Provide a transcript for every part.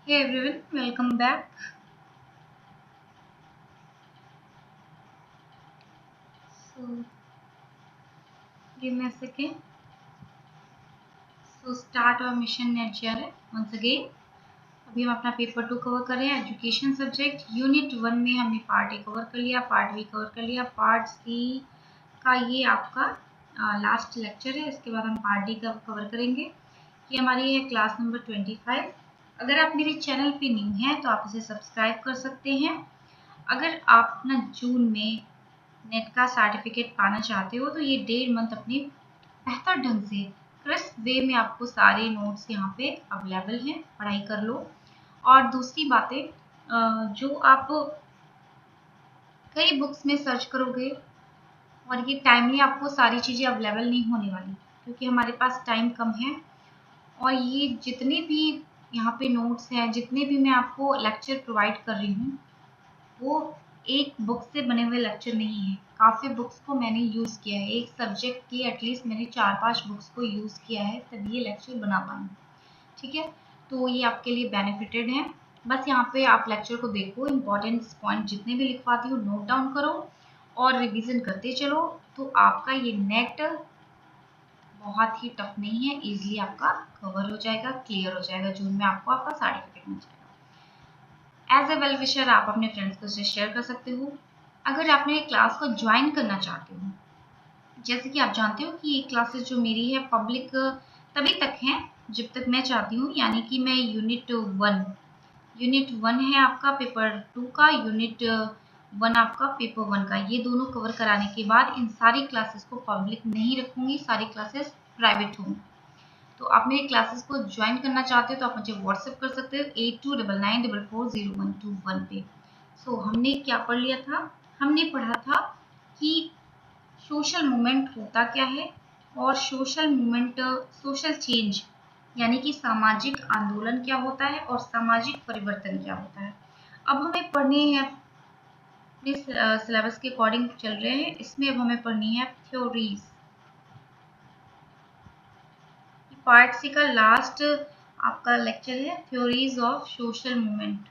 Hey everyone, welcome back. So, give me a second. So, start our mission net JRF once again. अभी हम अपना paper 2 cover कर रहे हैं education subject unit 1 में हमने पार्ट ए कवर कर लिया, पार्ट बी कवर कर लिया, पार्ट सी का ये आपका लास्ट लेक्चर है। इसके बाद हम पार्ट डी का कवर करेंगे। ये हमारी है क्लास नंबर 25। अगर आप मेरे चैनल पे न्यू हैं तो आप इसे सब्सक्राइब कर सकते हैं। अगर आप ना जून में नेट का सर्टिफिकेट पाना चाहते हो तो ये 1.5 मंथ अपने बेहतर ढंग से क्रिस्प वे में आपको सारे नोट्स यहाँ पे अवेलेबल हैं, पढ़ाई कर लो। और दूसरी बातें जो आप कई बुक्स में सर्च करोगे और ये टाइमली आपको सारी चीज़ें अवेलेबल नहीं होने वाली, क्योंकि हमारे पास टाइम कम है। और ये जितने भी यहाँ पे नोट्स हैं, जितने भी मैं आपको लेक्चर प्रोवाइड कर रही हूँ, वो एक बुक से बने हुए लेक्चर नहीं है। काफ़ी बुक्स को मैंने यूज़ किया है, एक सब्जेक्ट की एटलीस्ट मैंने 4-5 बुक्स को यूज़ किया है तब ये लेक्चर बना पाऊँ। ठीक है, तो ये आपके लिए बेनिफिटेड है। बस यहाँ पे आप लेक्चर को देखो, इंपॉर्टेंट पॉइंट जितने भी लिखवाती हूँ नोट डाउन करो और रिवीजन करते चलो, तो आपका ये नेट बहुत ही टफ नहीं है, इजीली आपका कवर हो जाएगा, क्लियर हो जाएगा। जून में आपको आपका सर्टिफिकेट मिल जाएगा। एज ए वेल विशर आप अपने फ्रेंड्स को शेयर कर सकते हो। अगर आप मेरे क्लास को ज्वाइन करना चाहते हो, जैसे कि आप जानते हो कि ये क्लासेस जो मेरी है पब्लिक तभी तक हैं जब तक मैं चाहती हूँ, यानी कि मैं यूनिट 1 है आपका पेपर 2 का, यूनिट 1 आपका पेपर 1 का, ये दोनों कवर कराने के बाद इन सारी क्लासेस को पब्लिक नहीं रखूंगी, सारी क्लासेस प्राइवेट होंगी। तो आप मेरी क्लासेस को ज्वाइन करना चाहते हो तो आप मुझे व्हाट्सएप कर सकते हो 8299440121 पे। सो हमने क्या पढ़ लिया था? हमने पढ़ा था कि सोशल मूवमेंट होता क्या है और सोशल मूवमेंट, सोशल चेंज यानी कि सामाजिक आंदोलन क्या होता है और सामाजिक परिवर्तन क्या होता है। अब हमें पढ़नी है, इस सिलेबस के अकॉर्डिंग चल रहे हैं, इसमें अब हमें पढ़नी है थ्योरीज। पार्ट सी का लास्ट आपका लेक्चर है, थ्योरीज ऑफ सोशल मूवमेंट।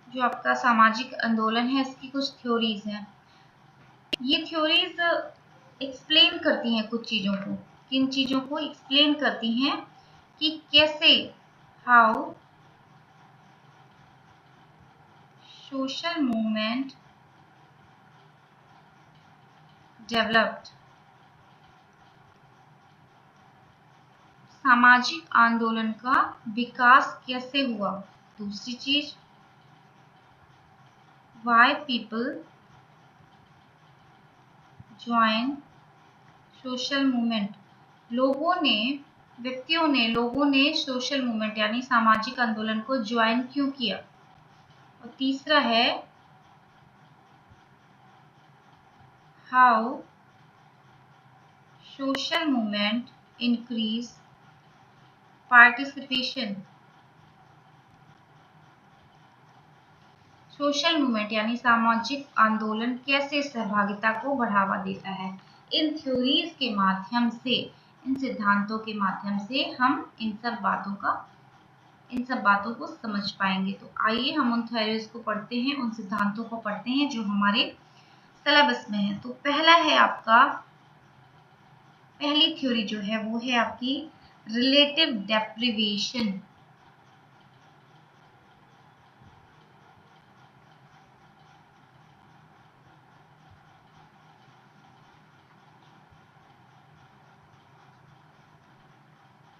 जो आपका सामाजिक आंदोलन है इसकी कुछ थ्योरीज हैं। ये थ्योरीज एक्सप्लेन करती हैं कुछ चीज़ों को। किन चीज़ों को एक्सप्लेन करती हैं? कि कैसे, हाउ सोशल मूवमेंट डेवलप्ड, सामाजिक आंदोलन का विकास कैसे हुआ। दूसरी चीज, why people join social movement, लोगों ने सोशल मूवमेंट यानी सामाजिक आंदोलन को ज्वाइन क्यों किया। और तीसरा है how social movement increase participation, social movement यानी सामाजिक आंदोलन कैसे सहभागिता को बढ़ावा देता है। इन थ्योरीज के माध्यम से, इन सिद्धांतों के माध्यम से हम इन सब बातों को समझ पाएंगे। तो आइए हम उन थ्योरीज को पढ़ते हैं, उन सिद्धांतों को पढ़ते हैं जो हमारे सिलेबस में है। तो पहला है आपका, पहली थ्योरी जो है वो है आपकी relative deprivation.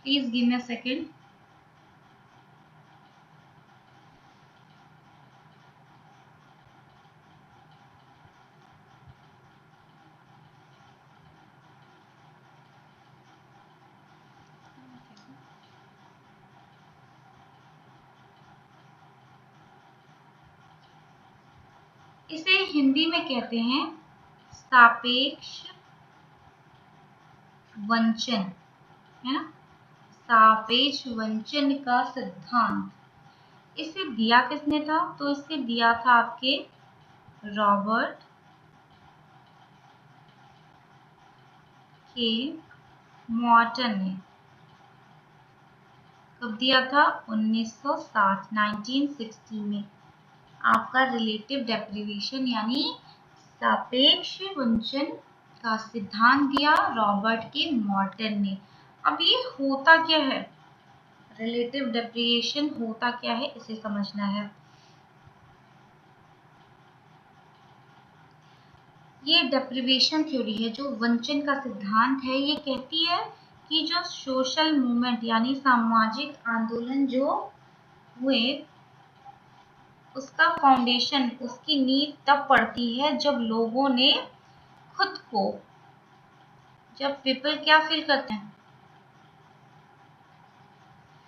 Please give me a second. इसे हिंदी में कहते हैं सापेक्ष वंचन, है ना, सापेक्ष वंचन का सिद्धांत। इसे दिया किसने था? तो इसे दिया था आपके रॉबर्ट के मॉर्टन ने कब दिया था? 1960, 1960 में। आपका रिलेटिव डेप्रिवेशन यानी सापेक्ष वंचन का सिद्धांत दिया रॉबर्ट के मॉर्टन ने। अब ये होता क्या है? रिलेटिव डेप्रिवेशन होता क्या है, इसे समझना है। ये डेप्रिवेशन थ्योरी है, जो वंचन का सिद्धांत है, ये कहती है कि जो सोशल मूवमेंट यानी सामाजिक आंदोलन जो हुए, उसका फाउंडेशन, उसकी नींव तब पड़ती है जब लोगों ने खुद को, जब पीपल क्या फील करते हैं?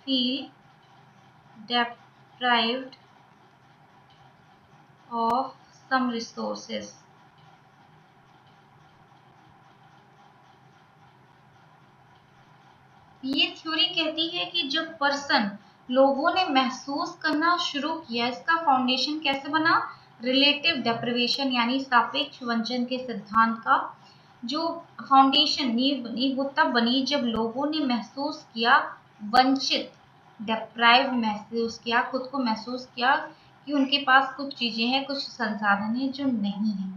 Feel deprived of some resources। ये थ्योरी कहती है कि जब पर्सन, लोगों ने महसूस करना शुरू किया, इसका फाउंडेशन कैसे बना? रिलेटिव डेप्रिवेशन यानी सापेक्ष वंचन के सिद्धांत का जो फाउंडेशन, नींव बनी, वो तब बनी जब लोगों ने महसूस किया, वंचित, डेप्राइव महसूस किया, खुद को महसूस किया कि उनके पास कुछ चीजें हैं, कुछ संसाधन हैं जो नहीं है।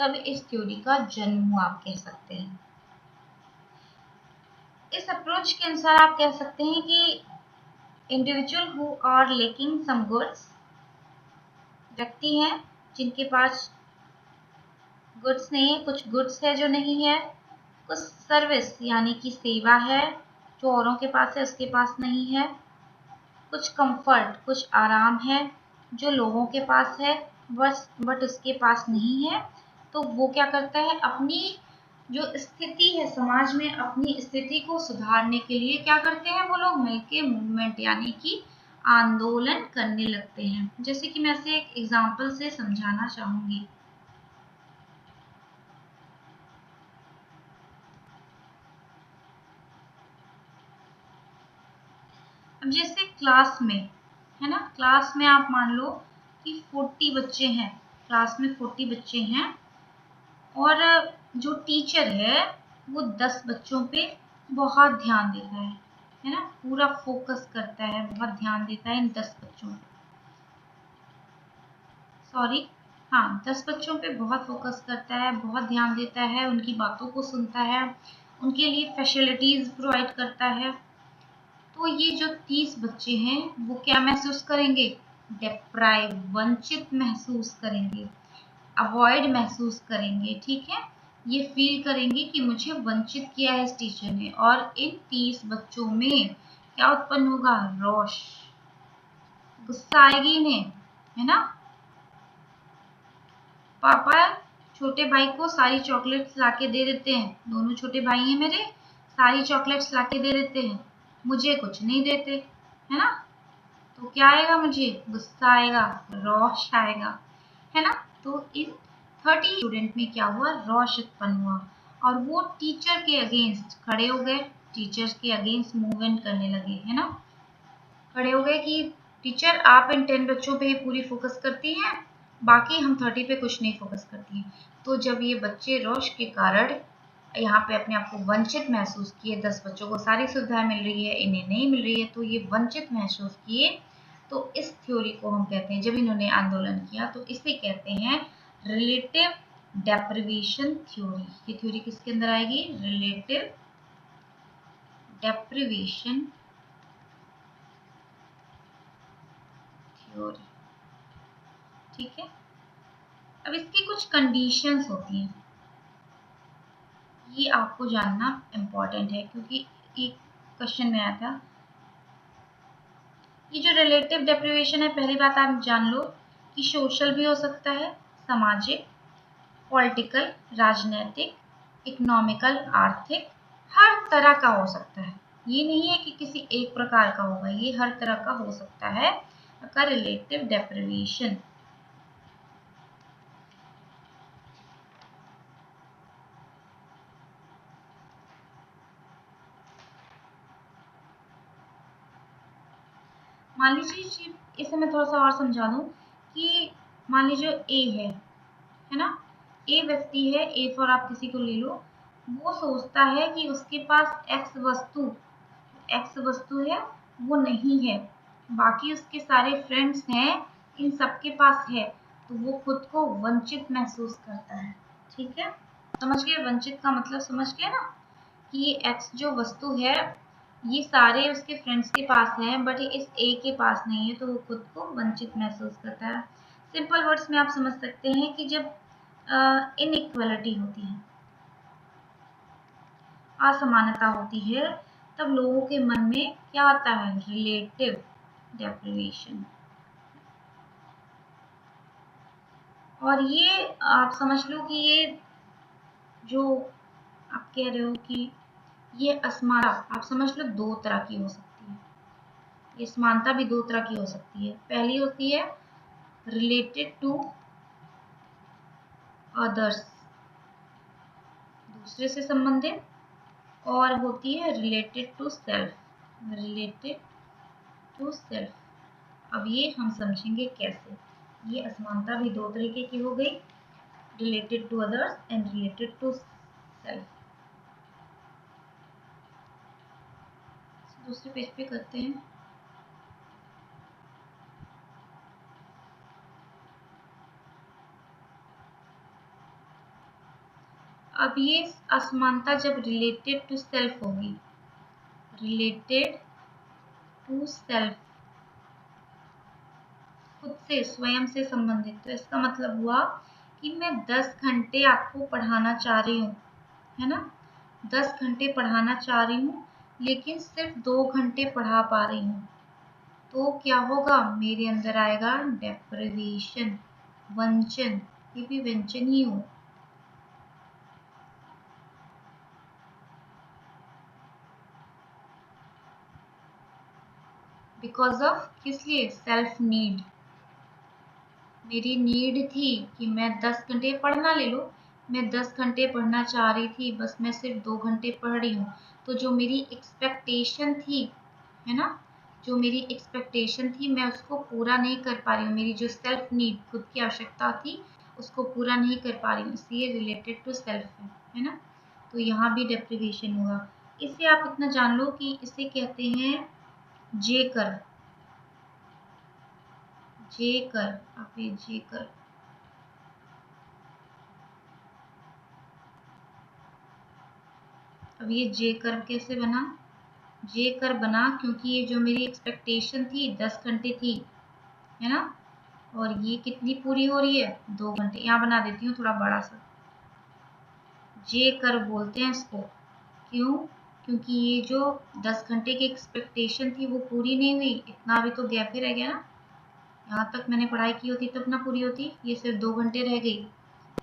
तब इस थ्योरी का जन्म हुआ, आप कह सकते हैं। इस अप्रोच के अनुसार आप कह सकते हैं कि individual who are lacking some goods, व्यक्ति हैं जिनके पास गुड्स नहीं है, कुछ गुड्स है जो नहीं है, कुछ सर्विस यानी कि सेवा है जो औरों के पास है, उसके पास नहीं है, कुछ कंफर्ट, कुछ आराम है जो लोगों के पास है बट उसके पास नहीं है। तो वो क्या करता है? अपनी जो स्थिति है समाज में, अपनी स्थिति को सुधारने के लिए क्या करते हैं? वो लोग मिलके मूवमेंट यानी कि आंदोलन करने लगते हैं। जैसे कि मैं इसे एक एग्जाम्पल से समझाना चाहूंगी। अब जैसे क्लास में है ना, क्लास में आप मान लो कि 40 बच्चे हैं, क्लास में 40 बच्चे हैं और जो टीचर है वो 10 बच्चों पे बहुत ध्यान देता है ना, पूरा फोकस करता है, बहुत ध्यान देता है इन 10 बच्चों पे, सॉरी हाँ 10 बच्चों पे बहुत फोकस करता है, बहुत ध्यान देता है, उनकी बातों को सुनता है, उनके लिए फैसिलिटीज प्रोवाइड करता है। तो ये जो 30 बच्चे हैं वो क्या महसूस करेंगे? डिप्राइव, वंचित महसूस करेंगे, अवॉइड महसूस करेंगे, ठीक है। ये फील करेंगे कि मुझे वंचित किया है इस टीचर ने, और इन 30 बच्चों में क्या उत्पन्न होगा? रोष, गुस्सा आएगी इन्हें, है ना। पापा छोटे भाई को सारी चॉकलेट्स लाके दे देते हैं, दोनों छोटे भाई हैं मेरे, सारी चॉकलेट्स लाके दे देते हैं, मुझे कुछ नहीं देते, है ना। तो क्या आएगा? मुझे गुस्सा आएगा, रोष आएगा, है ना। तो इन 30 स्टूडेंट में क्या हुआ? रोष उत्पन्न हुआ और वो टीचर के अगेंस्ट खड़े हो गए, टीचर के अगेंस्ट मूवमेंट करने लगे, है ना। खड़े हो गए कि टीचर आप इन 10 बच्चों पे ही पूरी फोकस करती हैं, बाकी हम 30 पे कुछ नहीं फोकस करती हैं। तो जब ये बच्चे रोष के कारण यहाँ पे अपने आप को वंचित महसूस किए, 10 बच्चों को सारी सुविधाएं मिल रही है, इन्हें नहीं मिल रही है, तो ये वंचित महसूस किए। तो इस थ्योरी को हम कहते हैं, जब इन्होंने आंदोलन किया तो इसे कहते हैं रिलेटिव डेप्रिवेशन थ्योरी। ये थ्योरी किसके अंदर आएगी? रिलेटिव डेप्रिवेशन थ्योरी, ठीक है। अब इसकी कुछ कंडीशंस होती हैं, ये आपको जानना इम्पोर्टेंट है क्योंकि एक क्वेश्चन में आया था। ये जो रिलेटिव डेप्रिवेशन है, पहली बात आप जान लो कि सोशल भी हो सकता है, सामाजिक, पॉलिटिकल, राजनीतिक, इकोनॉमिकल, आर्थिक, हर तरह का हो सकता है। ये नहीं है कि किसी एक प्रकार का होगा, ये हर तरह का हो सकता है का रिलेटिव डेप्रिवेशन। मान लीजिए, इसे मैं थोड़ा सा और समझा दूं कि मान लीजिए ए है ना, ए व्यक्ति है, ए फॉर आप किसी को ले लो, वो सोचता है कि उसके पास एक्स वस्तु है वो नहीं है, बाकी उसके सारे फ्रेंड्स हैं, इन सबके पास है, तो वो खुद को वंचित महसूस करता है। ठीक है, समझ गए? वंचित का मतलब समझ गए ना, कि ये एक्स जो वस्तु है ये सारे उसके फ्रेंड्स के पास हैं बट इस ए के पास नहीं है, तो वो खुद को वंचित महसूस करता है। सिंपल वर्ड्स में आप समझ सकते हैं कि जब इनइक्वालिटी होती है, असमानता होती है, तब लोगों के मन में क्या आता है? Relative deprivation. और ये आप समझ लो कि ये जो आप कह रहे हो कि ये असमानता आप समझ लो दो तरह की हो सकती है। ये समानता भी दो तरह की हो सकती है। पहली होती है रिलेटेड टू अदर्स, दूसरे से संबंधित, और होती है related to self, related to self. अब ये हम समझेंगे कैसे। ये असमानता भी दो तरीके की हो गई, related to others and related to self. दूसरे पेज पे करते हैं। अब ये असमानता जब रिलेटेड टू सेल्फ होगी, रिलेटेड टू सेल्फ, खुद से स्वयं से संबंधित, तो इसका मतलब हुआ कि मैं 10 घंटे आपको पढ़ाना चाह रही हूँ, है ना, 10 घंटे पढ़ाना चाह रही हूँ लेकिन सिर्फ 2 घंटे पढ़ा पा रही हूँ, तो क्या होगा? मेरे अंदर आएगा डेप्रिवेशन, वंचन। ये भी वंचन ही हो। बिकॉज ऑफ किस लिए? Self need. मेरी नीड थी कि मैं 10 घंटे पढ़ना, ले लो, मैं 10 घंटे पढ़ना चाह रही थी, बस मैं सिर्फ 2 घंटे पढ़ रही हूँ, तो जो मेरी एक्सपेक्टेशन थी, है ना, जो मेरी एक्सपेक्टेशन थी मैं उसको पूरा नहीं कर पा रही हूँ, मेरी जो सेल्फ नीड, खुद की आवश्यकता थी, उसको पूरा नहीं कर पा रही हूँ, इसलिए रिलेटेड टू सेल्फ है ना, तो यहाँ भी डेप्रिवेशन हुआ। इसे आप इतना जान लो कि इसे कहते हैं जे कर, जे कर, आप ये जे कर। अब ये जे कर्व कैसे बना? जे कर्व बना क्योंकि ये जो मेरी एक्सपेक्टेशन थी 10 घंटे थी, है ना, और ये कितनी पूरी हो रही है? 2 घंटे। यहाँ बना देती हूँ थोड़ा बड़ा सा, जे कर्व बोलते हैं इसको। क्यों? क्योंकि ये जो 10 घंटे की एक्सपेक्टेशन थी वो पूरी नहीं हुई, इतना भी तो गैप ही रह गया ना, यहाँ तक मैंने पढ़ाई की होती तब ना पूरी होती, ये सिर्फ 2 घंटे रह गई,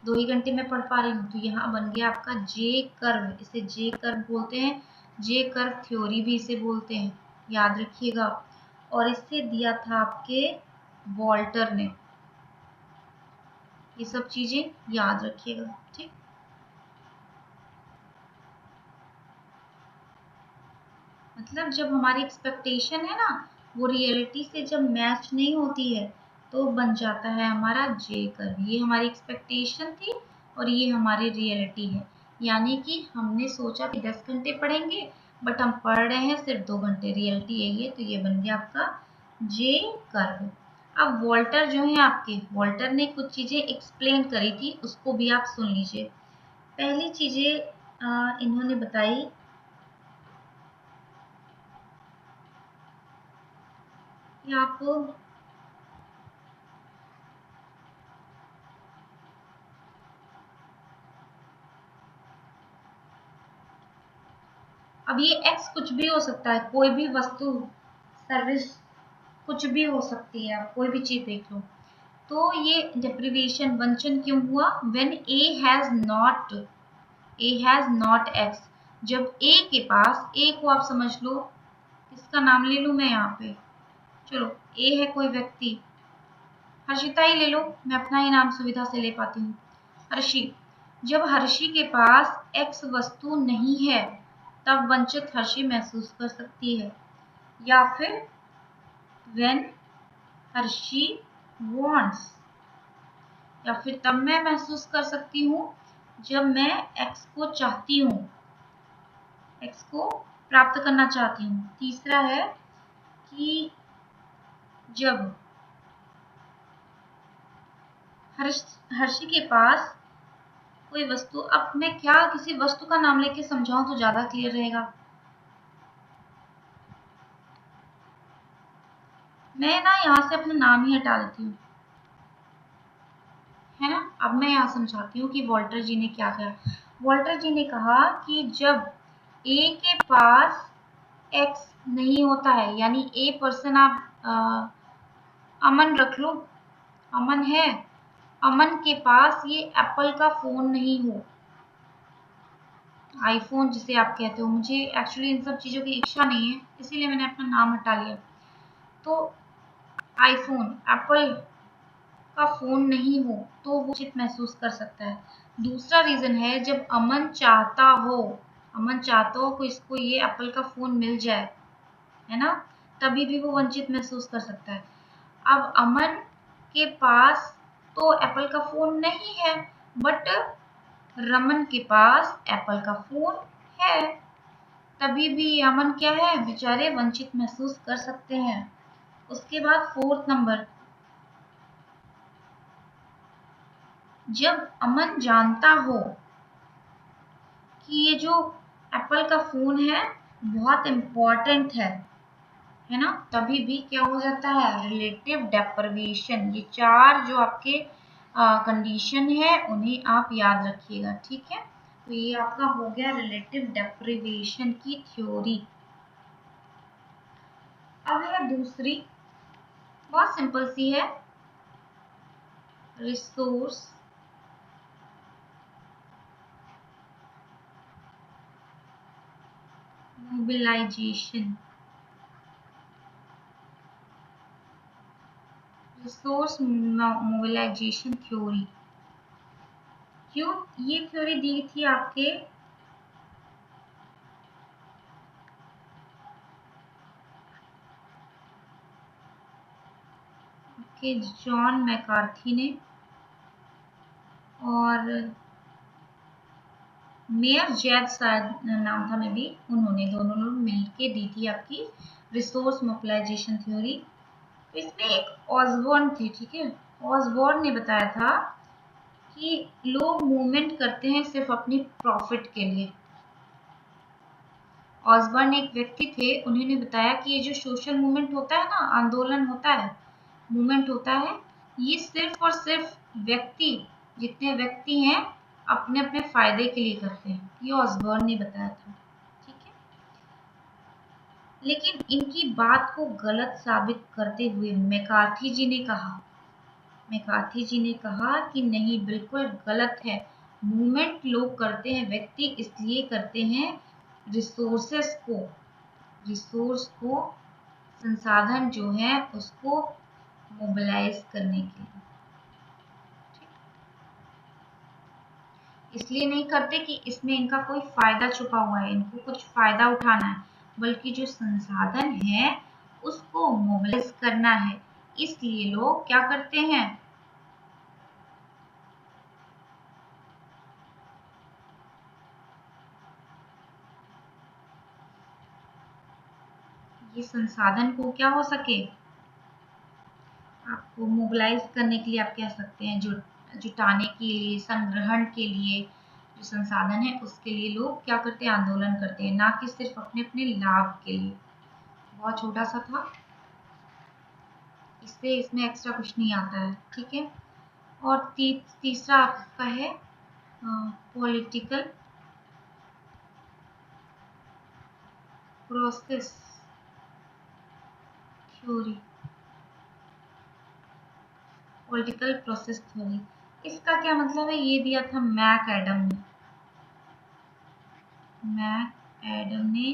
2 ही घंटे में पढ़ पा रही हूँ, तो यहाँ बन गया आपका जे कर्व। इसे जे कर्व बोलते हैं, जे कर्व थ्योरी भी इसे बोलते हैं, याद रखिएगा। और इससे दिया था आपके वॉल्टर ने, ये सब चीजें याद रखिएगा, ठीक। मतलब जब हमारी एक्सपेक्टेशन है ना वो रियलिटी से जब मैच नहीं होती है तो बन जाता है हमारा जे कर्व। ये हमारी एक्सपेक्टेशन थी और ये हमारी रियलिटी है, यानी कि हमने सोचा कि 10 घंटे पढ़ेंगे बट हम पढ़ रहे हैं सिर्फ 2 घंटे, रियलिटी यही है, तो ये बन गया आपका जे कर्व। अब वॉल्टर जो है आपके, वॉल्टर ने कुछ चीजें एक्सप्लेन करी थी, उसको भी आप सुन लीजिए। पहली चीजें इन्होंने बताई, आपको अब ये एक्स कुछ भी हो सकता है, कोई भी वस्तु, सर्विस, कुछ भी हो सकती है, आप कोई भी चीज देख लो। तो ये डेप्रिवेशन, वंचन क्यों हुआ? When A has not x, जब ए के पास, ए को आप समझ लो, इसका नाम ले लूं मैं यहाँ पे, चलो ए है कोई व्यक्ति, हर्षिता ही ले लो, मैं अपना ही नाम सुविधा से ले पाती हूँ, हर्षि। जब हर्षि के पास एक्स वस्तु नहीं है तब वंचित हर्षि महसूस कर सकती है, या फिर व्हेन हर्षि वांट्स, या फिर तब मैं महसूस कर सकती हूँ जब मैं x को चाहती हूँ, x को प्राप्त करना चाहती हूँ। तीसरा है कि जब हर्षी के पास कोई वस्तु, अब मैं क्या किसी वस्तु का नाम लेके समझाऊं तो ज्यादा क्लियर रहेगा। मैं ना यहाँ से अपना नाम ही हटा देती हूँ, है ना। अब मैं यहाँ समझाती हूँ कि वॉल्टर जी ने क्या कहा। वॉल्टर जी ने कहा कि जब ए के पास एक्स नहीं होता है, यानी ए पर्सन, आप अमन रख लो, अमन है, अमन के पास ये एप्पल का फोन नहीं हो, आईफोन जिसे आप कहते हो, मुझे एक्चुअली इन सब चीज़ों की इच्छा नहीं है, इसीलिए मैंने अपना नाम हटा लिया। तो आईफोन, एप्पल का फोन नहीं हो तो वो वंचित महसूस कर सकता है। दूसरा रीजन है जब अमन चाहता हो, अमन चाहता हो कि इसको ये एप्पल का फोन मिल जाए, है ना, तभी भी वो वंचित महसूस कर सकता है। अब अमन के पास तो एप्पल का फोन नहीं है, बट रमन के पास एप्पल का फोन है, तभी भी अमन क्या है, बेचारे वंचित महसूस कर सकते हैं। उसके बाद फोर्थ नंबर, जब अमन जानता हो कि ये जो एप्पल का फोन है बहुत इम्पोर्टेंट है ना, तभी भी क्या हो जाता है, रिलेटिव डेप्रिवेशन। ये चार जो आपके कंडीशन है उन्हें आप याद रखिएगा, ठीक है। तो ये आपका हो गया रिलेटिव डेप्रिवेशन की थ्योरी। अब है दूसरी, बहुत सिंपल सी है, resource mobilization, resource mobilization theory. क्यों ये थ्योरी दी थी आपके जॉन मैकार्थी ने और मेयर जैद शायद नाम था में भी, उन्होंने दोनों लोग मिलके दी थी आपकी रिसोर्स मोबिलाइजेशन थ्योरी। इसमें एक ऑसबॉर्न थे, ठीक है, ऑसबॉर्न ने बताया था कि लोग मूवमेंट करते हैं सिर्फ अपनी प्रॉफिट के लिए। ऑसबॉर्न एक व्यक्ति थे, उन्होंने बताया कि ये जो सोशल मूवमेंट होता है ना, आंदोलन होता है, मूवमेंट होता है, ये सिर्फ और सिर्फ व्यक्ति, जितने व्यक्ति हैं अपने अपने फायदे के लिए करते हैं, ये ऑसबॉर्न ने बताया था, ठीक है। लेकिन इनकी बात को गलत साबित करते हुए मैकार्थी जी ने कहा, मैकार्थी जी ने कहा कि नहीं, बिल्कुल गलत है, मूवमेंट लोग करते हैं, व्यक्ति इसलिए करते हैं रिसोर्सेस को, रिसोर्स को, संसाधन जो है उसको मोबिलाइज करने के लिए, इसलिए नहीं करते कि इसमें इनका कोई फायदा छुपा हुआ है, इनको कुछ फायदा उठाना है, बल्कि जो संसाधन है उसको मोबिलाइज करना है, इसलिए लोग क्या करते हैं, ये संसाधन को क्या हो सके, आपको मोबिलाइज करने के लिए आप कह सकते हैं, जुटाने के लिए, संग्रहण के लिए, जो संसाधन है उसके लिए लोग क्या करते हैं, आंदोलन करते हैं, ना कि सिर्फ अपने अपने लाभ के लिए। बहुत छोटा सा था, इससे इसमें एक्स्ट्रा कुछ नहीं आता है, ठीक है। और तीसरा आपका है political process theory, political process theory, इसका क्या मतलब है, ये दिया था मैक एडम ने, मैक एडम ने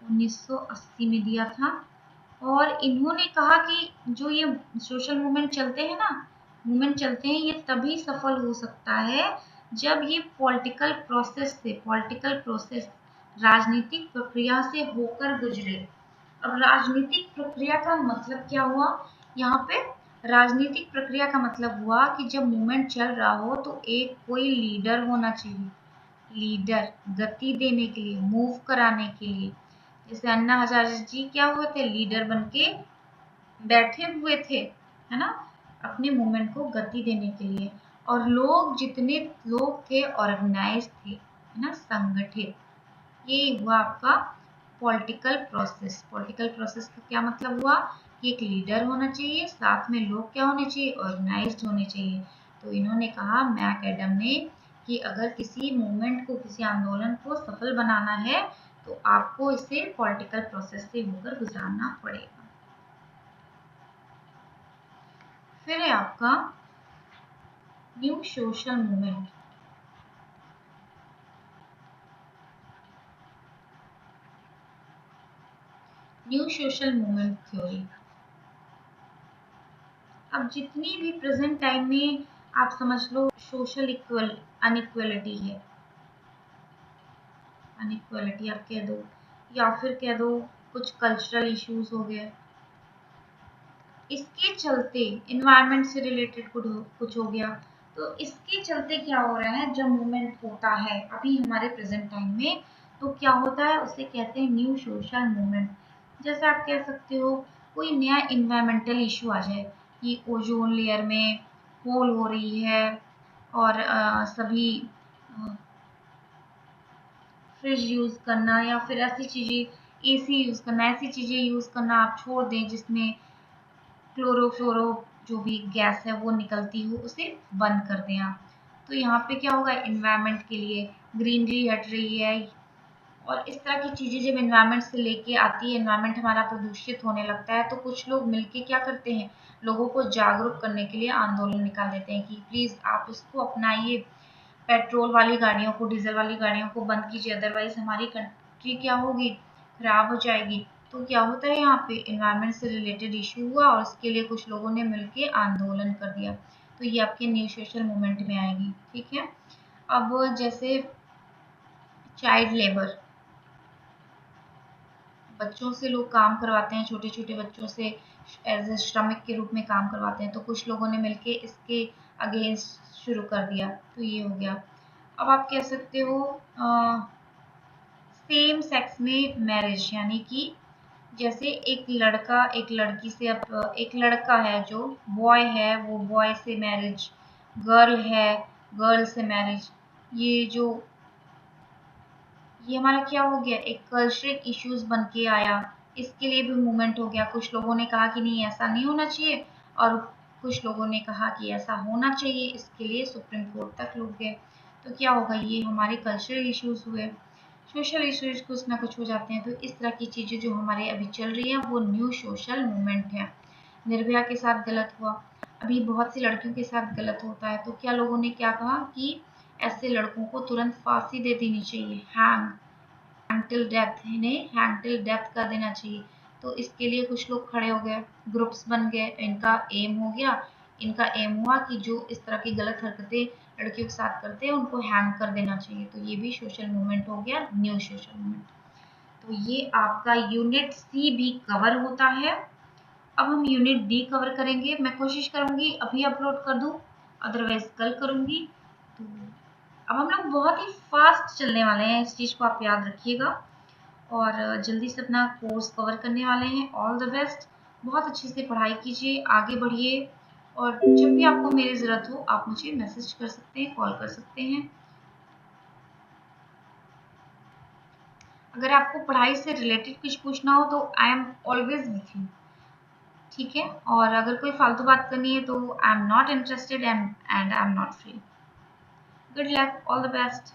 1980 में दिया था। और इन्होंने कहा कि जो ये सोशल मूवमेंट चलते हैं ना, मूवमेंट चलते हैं, ये तभी सफल हो सकता है जब ये पॉलिटिकल प्रोसेस से, पॉलिटिकल प्रोसेस राजनीतिक प्रक्रिया से होकर गुजरे। अब राजनीतिक प्रक्रिया का मतलब क्या हुआ यहाँ पे, राजनीतिक प्रक्रिया का मतलब हुआ कि जब मूवमेंट चल रहा हो तो एक कोई लीडर होना चाहिए, लीडर गति देने के लिए, मूव कराने के लिए। जैसे अन्ना हजारे जी क्या हुए थे, लीडर बन के बैठे हुए थे, है ना, अपने मूवमेंट को गति देने के लिए। और लोग जितने लोग थे ऑर्गेनाइज थे, है ना, संगठित। ये हुआ आपका पॉलिटिकल प्रोसेस। पॉलिटिकल प्रोसेस का क्या मतलब हुआ कि एक लीडर होना चाहिए, साथ में लोग क्या होने चाहिए, ऑर्गेनाइज्ड होने चाहिए। तो इन्होंने कहा, मैकएडम ने, कि अगर किसी मूवमेंट को, किसी आंदोलन को सफल बनाना है तो आपको इसे पॉलिटिकल प्रोसेस से होकर गुजारना पड़ेगा। फिर है आपका new social movement. New social movement theory. अब जितनी भी प्रेजेंट टाइम में आप समझ लो सोशल इक्वल अनइक्वलिटी है, अनइक्वलिटी आप कह दो, या फिर कह दो कुछ कल्चरल इश्यूज हो गए, इसके चलते इन्वायरमेंट से रिलेटेड कुछ हो गया। तो इसके चलते क्या हो रहा है, जब मूवमेंट होता है अभी हमारे प्रेजेंट टाइम में, तो क्या होता है, उसे कहते हैं न्यू सोशल मूवमेंट। जैसे आप कह सकते हो कोई नया इन्वायरमेंटल इशू आ जाए कि ओजोन लेयर में होल हो रही है, और सभी फ्रिज यूज़ करना या फिर ऐसी चीज़ें, एसी यूज़ करना, ऐसी चीज़ें यूज़ करना आप छोड़ दें जिसमें क्लोरोफ्लोरो जो भी गैस है वो निकलती हो, उसे बंद कर दें आप। तो यहाँ पे क्या होगा, इन्वायरमेंट के लिए ग्रीनरी हट रही है। और इस तरह की चीज़ें जब इन्वायरमेंट से लेके आती है, इन्वायरमेंट हमारा प्रदूषित होने लगता है, तो कुछ लोग मिलके क्या करते हैं, लोगों को जागरूक करने के लिए आंदोलन निकाल देते हैं कि प्लीज़ आप इसको अपनाइए, पेट्रोल वाली गाड़ियों को, डीजल वाली गाड़ियों को बंद कीजिए, अदरवाइज हमारी कंट्री क्या होगी, खराब हो जाएगी। तो क्या होता है, यहाँ पे इन्वायरमेंट से रिलेटेड इशू हुआ और उसके लिए कुछ लोगों ने मिलके आंदोलन कर दिया। तो ये आपके न्यू सोशल मूवमेंट में आएगी, ठीक है। अब जैसे चाइल्ड लेबर, बच्चों से लोग काम करवाते हैं, छोटे छोटे बच्चों से एज ए श्रमिक के रूप में काम करवाते हैं, तो कुछ लोगों ने मिलके इसके अगेंस्ट शुरू कर दिया, तो ये हो गया। अब आप कह सकते हो सेम सेक्स में मैरिज, यानी कि जैसे एक लड़का एक लड़की से, अब एक लड़का है जो बॉय है वो बॉय से मैरिज, गर्ल है गर्ल से मैरिज, ये जो ये हमारा क्या हो गया, एक कल्चरल इश्यूज बन के आया। इसके लिए भी मूवमेंट हो गया, कुछ लोगों ने कहा कि नहीं ऐसा नहीं होना चाहिए, और कुछ लोगों ने कहा कि ऐसा होना चाहिए, इसके लिए सुप्रीम कोर्ट तक लोग गए। तो क्या होगा, ये हमारे कल्चरल इश्यूज हुए, सोशल इश्यूज कुछ ना कुछ हो जाते हैं। तो इस तरह की चीज़ें जो हमारे अभी चल रही है वो न्यू सोशल मूवमेंट है। निर्भया के साथ गलत हुआ, अभी बहुत सी लड़कियों के साथ गलत होता है, तो क्या लोगों ने क्या कहा कि ऐसे लड़कों को तुरंत फांसी दे देनी चाहिए, हैंग टिल डेथ, इन्हें हैंग टिल डेथ कर देना चाहिए। तो इसके लिए कुछ लोग खड़े हो गए, ग्रुप्स बन गए, इनका एम हो गया, इनका एम हुआ कि जो इस तरह की गलत हरकतें लड़कियों के साथ करते हैं उनको हैंग कर देना चाहिए। तो ये भी सोशल मूवमेंट हो गया, न्यू सोशल मूवमेंट। तो ये आपका यूनिट सी भी कवर होता है। अब हम यूनिट डी कवर करेंगे, मैं कोशिश करूंगी अभी अपलोड कर दूं, अदरवाइज कल करूंगी। तो अब हम लोग बहुत ही फास्ट चलने वाले हैं, इस चीज़ को आप याद रखिएगा, और जल्दी से अपना कोर्स कवर करने वाले हैं। ऑल द बेस्ट, बहुत अच्छे से पढ़ाई कीजिए, आगे बढ़िए, और जब भी आपको मेरी ज़रूरत हो आप मुझे मैसेज कर सकते हैं, कॉल कर सकते हैं। अगर आपको पढ़ाई से रिलेटेड कुछ पूछना हो तो I am always with you, ठीक है। और अगर कोई फालतू बात करनी है तो I am not interested and I am not free. Good luck, all the best.